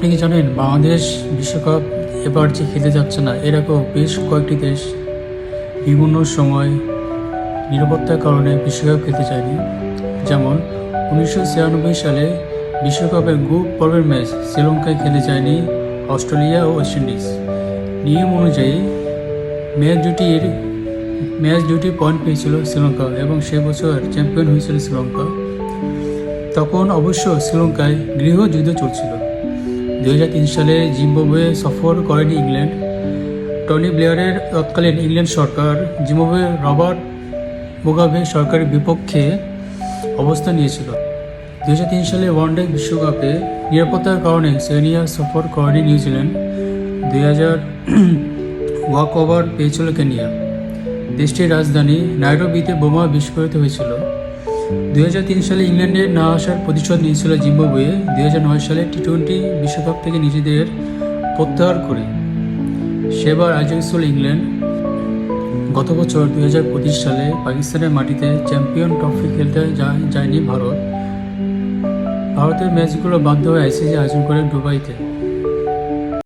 আপনি কি জানেন বাংলাদেশ বিশ্বকাপ এবার যে খেলতে যাচ্ছে না, এরকম বেশ কয়েকটি দেশ বিভিন্ন সময় নিরাপত্তার কারণে বিশ্বকাপ খেলতে চায়নি। যেমন 1996 সালে বিশ্বকাপের গ্রুপ পর্বের ম্যাচ শ্রীলঙ্কায় খেলতে যায়নি অস্ট্রেলিয়া ও ওয়েস্ট ইন্ডিজ। নিয়ম অনুযায়ী ম্যাচ দুটি পয়েন্ট পেয়েছিল শ্রীলঙ্কা এবং সে বছর চ্যাম্পিয়ন হয়েছিল শ্রীলঙ্কা। তখন অবশ্য শ্রীলঙ্কায় গৃহযুদ্ধ চলছিল। 2003 সালে জিম্বাবুয়ে সফর করেনি ইংল্যান্ড। টনি ব্লেয়ারের তৎকালীন ইংল্যান্ড সরকার জিম্বাবুয়ে রবার্ট মুগাবে সরকারের বিপক্ষে অবস্থান নিয়েছিল। 2003 সালে ওয়ানডে বিশ্বকাপে নিরাপত্তার কারণে সেনিয়া সফর করেনি নিউজিল্যান্ড। 2000 ওয়াক ওভার পেয়েছিল কেনিয়া। দেশটির রাজধানী নাইরোবিতে বোমা বিস্ফোরিত হয়েছিল। 2003 সালে ইংল্যান্ডে না আসার প্রতিশোধ নিয়েছিল জিম্বাবুয়ে। 2009 সালে টি-20 বিশ্বকাপ থেকে নিজেদের প্রত্যাহার করে সেবার আয়োজক ছিল ইংল্যান্ড। গত বছর 2025 সালে পাকিস্তানের মাটিতে চ্যাম্পিয়ন ট্রফি খেলতে যায়নি ভারতের ম্যাচগুলো বাধ্য হয়ে আইসিসি আয়োজন করে দুবাইতে।